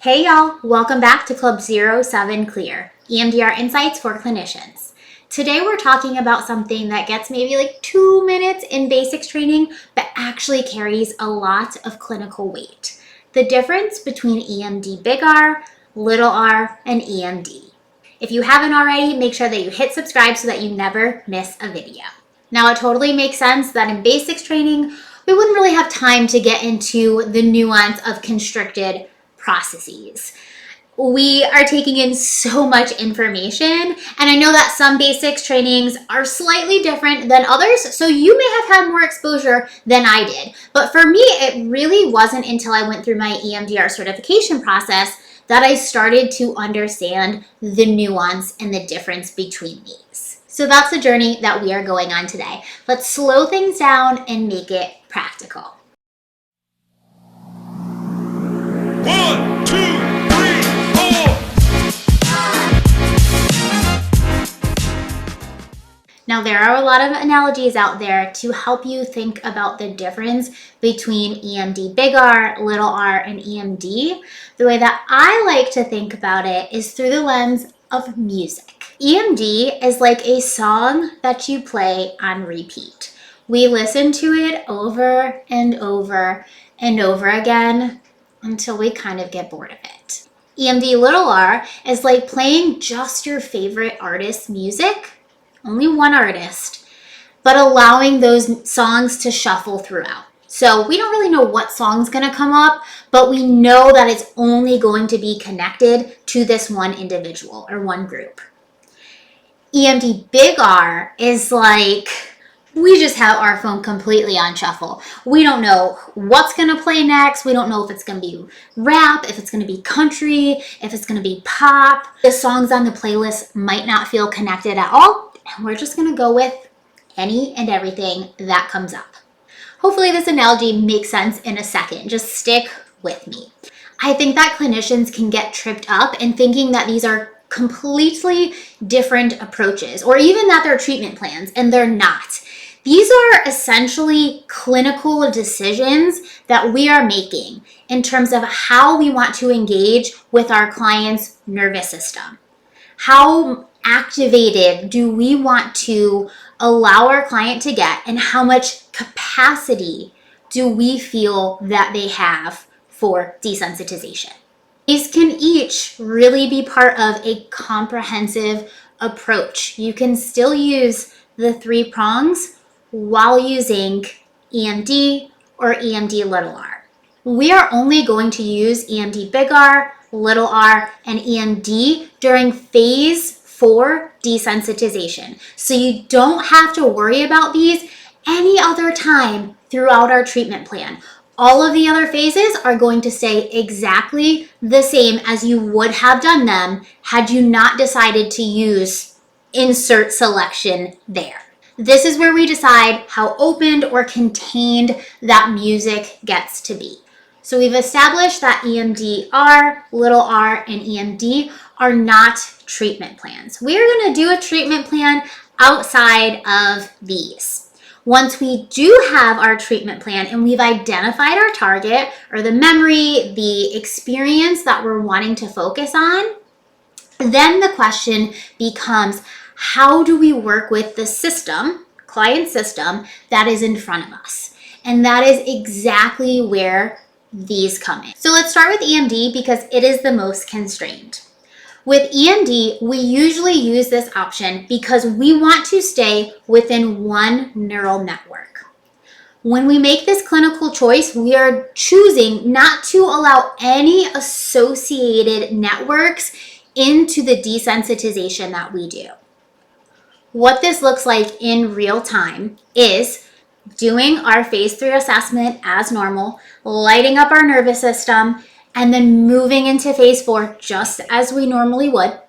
Hey y'all, welcome back to Club 07 Clear, EMDr Insights for Clinicians. Today we're talking about something that gets maybe like 2 minutes in basics training, but actually carries a lot of clinical weight. The difference between EMD big R, little r, and EMD. If you haven't already, make sure that you hit subscribe so that you never miss a video. Now it totally makes sense that in basics training, we wouldn't really have time to get into the nuance of constricted processes. We are taking in so much information, and I know that some basics trainings are slightly different than others, so you may have had more exposure than I did. But for me, it really wasn't until I went through my EMDr certification process that I started to understand the nuance and the difference between these. So that's the journey that we are going on today. Let's slow things down and make it practical. 1, 2, 3, 4. Now, there are a lot of analogies out there to help you think about the difference between EMD big R, little r, and EMD. The way that I like to think about it is through the lens of music. EMD is like a song that you play on repeat. We listen to it over and over and over again until we kind of get bored of it. EMD little r is like playing just your favorite artist's music, only one artist, but allowing those songs to shuffle throughout. So we don't really know what song's gonna come up, but we know that it's only going to be connected to this one individual or one group. EMD big R is like, we just have our phone completely on shuffle. We don't know what's gonna play next. We don't know if it's gonna be rap, if it's gonna be country, if it's gonna be pop. The songs on the playlist might not feel connected at all, and we're just gonna go with any and everything that comes up. Hopefully this analogy makes sense in a second. Just stick with me. I think that clinicians can get tripped up in thinking that these are completely different approaches, or even that they're treatment plans, and they're not. These are essentially clinical decisions that we are making in terms of how we want to engage with our client's nervous system. How activated do we want to allow our client to get, and how much capacity do we feel that they have for desensitization? These can each really be part of a comprehensive approach. You can still use the 3 prongs while using EMD or EMD little r. We are only going to use EMD big R, little r, and EMD during phase 4 desensitization. So you don't have to worry about these any other time throughout our treatment plan. All of the other phases are going to stay exactly the same as you would have done them had you not decided to use insert selection there. This is where we decide how opened or contained that music gets to be. So we've established that EMDr, little r, and EMD are not treatment plans. We're going to do a treatment plan outside of these. Once we do have our treatment plan and we've identified our target or the memory, the experience that we're wanting to focus on, then the question becomes, how do we work with the system, client system, that is in front of us? And that is exactly where these come in. So let's start with EMD because it is the most constrained. With EMD, we usually use this option because we want to stay within one neural network. When we make this clinical choice, we are choosing not to allow any associated networks into the desensitization that we do. What this looks like in real time is doing our phase 3 assessment as normal, lighting up our nervous system, and then moving into phase 4 just as we normally would.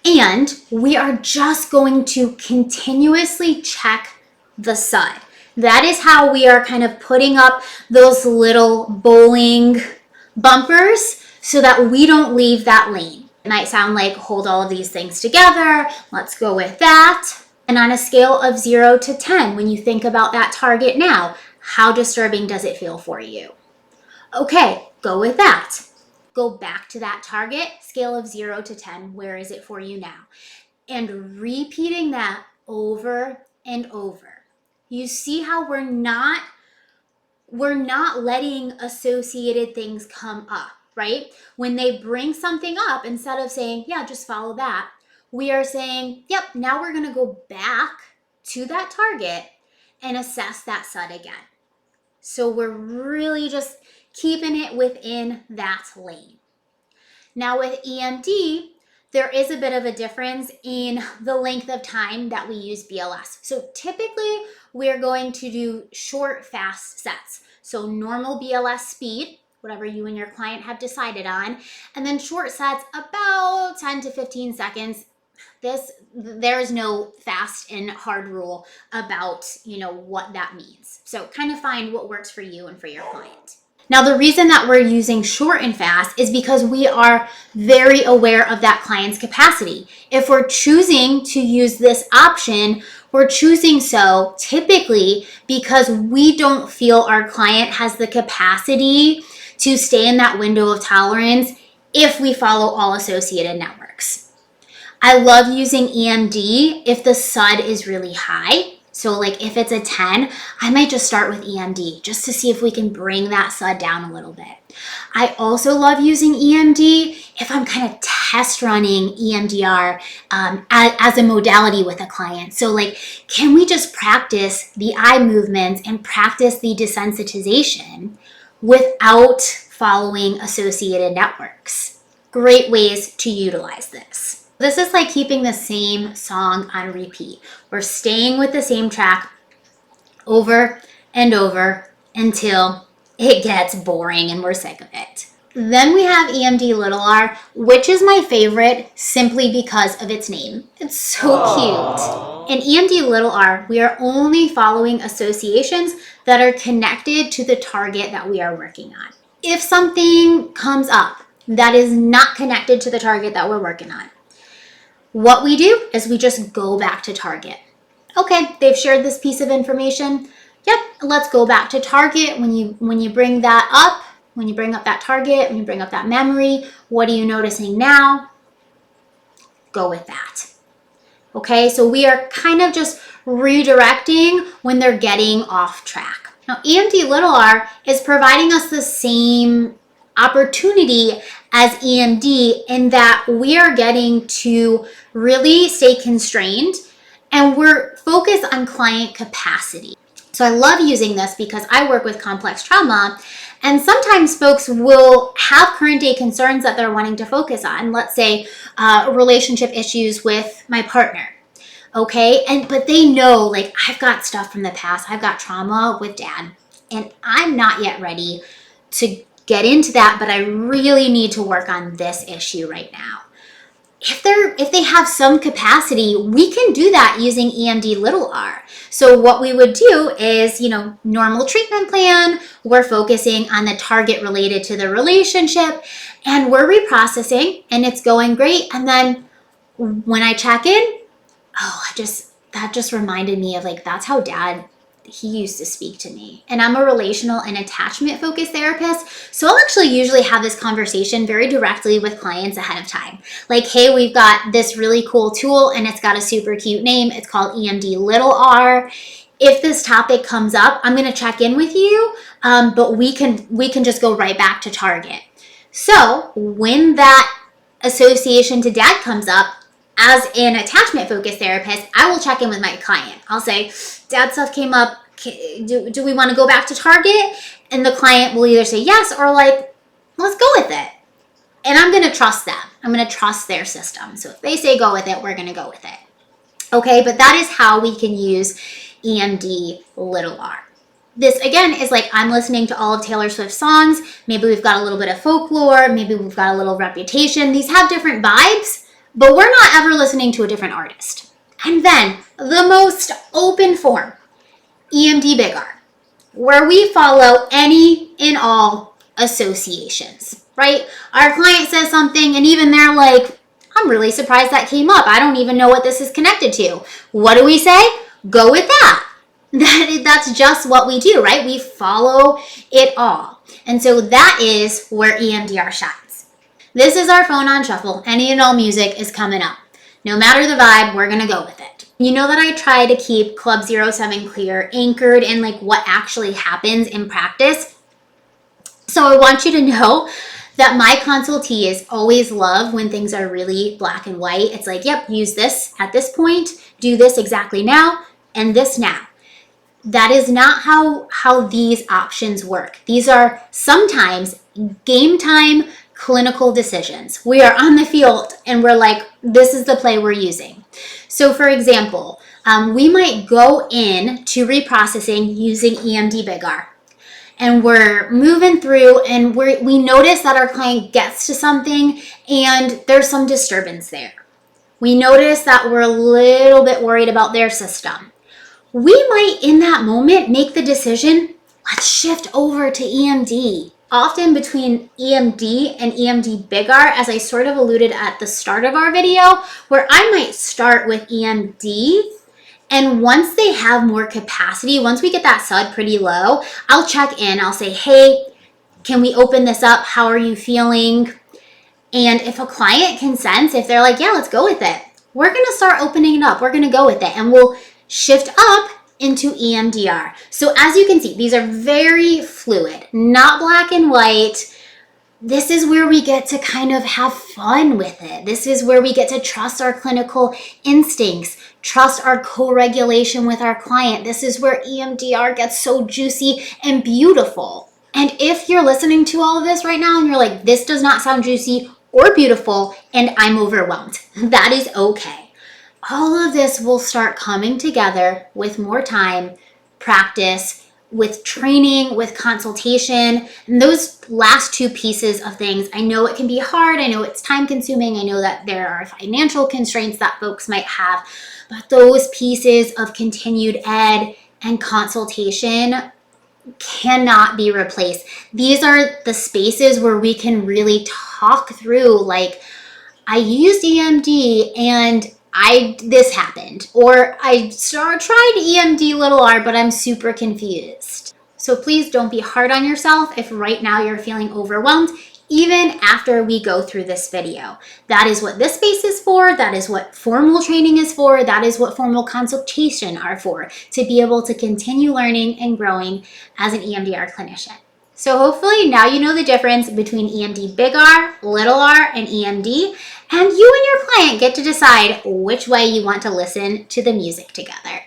And we are just going to continuously check the SUD. That is how we are kind of putting up those little bowling bumpers so that we don't leave that lane. It might sound like hold all of these things together. Let's go with that. And on a scale of 0 to 10, when you think about that target now, how disturbing does it feel for you? Okay, go with that. go back to that target, scale of 0 to 10, where is it for you now? And repeating that over and over. You see how we're not letting associated things come up, right? When they bring something up, instead of saying, yeah, just follow that, we are saying, yep, now we're going to go back to that target and assess that SUD again. So we're really just keeping it within that lane. Now with EMD, there is a bit of a difference in the length of time that we use BLS. So typically we're going to do short, fast sets. So normal BLS speed, whatever you and your client have decided on, and then short sets about 10 to 15 seconds. There is no fast and hard rule about, what that means. So kind of find what works for you and for your client. Now, the reason that we're using short and fast is because we are very aware of that client's capacity. If we're choosing to use this option, we're choosing so typically because we don't feel our client has the capacity to stay in that window of tolerance if we follow all associated networks. I love using EMD if the SUD is really high. So like if it's a 10, I might just start with EMD just to see if we can bring that SUD down a little bit. I also love using EMD if I'm kind of test running EMDr as a modality with a client. So like, can we just practice the eye movements and practice the desensitization without following associated networks? Great ways to utilize this. This is like keeping the same song on repeat. We're staying with the same track over and over until it gets boring and we're sick of it. Then we have EMD r, which is my favorite simply because of its name. It's so cute. In EMD r, we are only following associations that are connected to the target that we are working on. If something comes up that is not connected to the target that we're working on, what we do is we just go back to target. Okay, they've shared this piece of information. Yep, let's go back to target. When you bring that up, when you bring up that target, when you bring up that memory, what are you noticing now? Go with that. Okay, so we are kind of just redirecting when they're getting off track. Now, EMD r is providing us the same opportunity as EMD in that we are getting to really stay constrained and we're focused on client capacity. So I love using this because I work with complex trauma, and sometimes folks will have current day concerns that they're wanting to focus on. Let's say relationship issues with my partner. Okay, but they know, like, I've got stuff from the past. I've got trauma with dad, and I'm not yet ready to get into that, but I really need to work on this issue right now. If they have some capacity, we can do that using EMD r. So what we would do is, normal treatment plan, we're focusing on the target related to the relationship, and we're reprocessing, and it's going great. And then when I check in, that just reminded me of, like, that's how dad, he used to speak to me. And I'm a relational and attachment focused therapist. So I'll actually usually have this conversation very directly with clients ahead of time. Like, hey, we've got this really cool tool and it's got a super cute name. It's called EMD r. If this topic comes up, I'm going to check in with you, but we can just go right back to target. So when that association to dad comes up, as an attachment focused therapist, I will check in with my client. I'll say, dad stuff came up. Do we want to go back to target? And the client will either say yes or like, let's go with it. And I'm going to trust them. I'm going to trust their system. So if they say go with it, we're going to go with it. Okay, but that is how we can use EMD r. This, again, is like I'm listening to all of Taylor Swift's songs. Maybe we've got a little bit of folklore. Maybe we've got a little Reputation. These have different vibes, but we're not ever listening to a different artist. And then the most open form, EMD r, where we follow any and all associations, right? Our client says something and even they're like, I'm really surprised that came up. I don't even know what this is connected to. What do we say? Go with that. That's just what we do, right? We follow it all. And so that is where EMDr shines. This is our phone on shuffle. Any and all music is coming up. No matter the vibe, we're gonna go with it. You know that I try to keep Club 07 Clear anchored in like what actually happens in practice. So I want you to know that my consultees always love when things are really black and white. It's like, yep, use this at this point, do this exactly now, and this now. That is not how these options work. These are sometimes game time clinical decisions. We are on the field and we're like, this is the play we're using. So for example, we might go in to reprocessing using EMD Big R. And we're moving through and we notice that our client gets to something and there's some disturbance there. We notice that we're a little bit worried about their system. We might in that moment make the decision, let's shift over to EMD. Often between EMD and EMD Big R, as I sort of alluded at the start of our video, where I might start with EMD, and once they have more capacity, once we get that SUD pretty low, I'll check in. I'll say, hey, can we open this up? How are you feeling? And if a client consents, if they're like, yeah, let's go with it, we're going to start opening it up. We're going to go with it. And we'll shift up into EMDr. So as you can see, these are very fluid, not black and white. This is where we get to kind of have fun with it. This is where we get to trust our clinical instincts, trust our co-regulation with our client. This is where EMDr gets so juicy and beautiful. And if you're listening to all of this right now and you're like, this does not sound juicy or beautiful and I'm overwhelmed, that is okay. All of this will start coming together with more time, practice, with training, with consultation, and those last two pieces of things. I know it can be hard. I know it's time consuming. I know that there are financial constraints that folks might have, but those pieces of continued ed and consultation cannot be replaced. These are the spaces where we can really talk through, like, I used EMD and this happened, or I tried EMD little r, but I'm super confused. So please don't be hard on yourself if right now you're feeling overwhelmed, even after we go through this video. That is what this space is for. That is what formal training is for. That is what formal consultation are for, to be able to continue learning and growing as an EMDr clinician. So hopefully now you know the difference between EMD Big R, little r, and EMD, and you and your client get to decide which way you want to listen to the music together.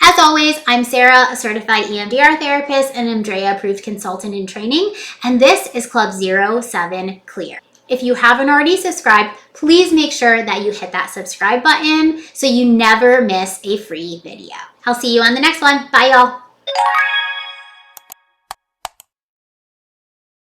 As always, I'm Sara, a certified EMDr therapist and Andrea-approved consultant in training, and this is Club 07 Clear. If you haven't already subscribed, please make sure that you hit that subscribe button so you never miss a free video. I'll see you on the next one. Bye, y'all.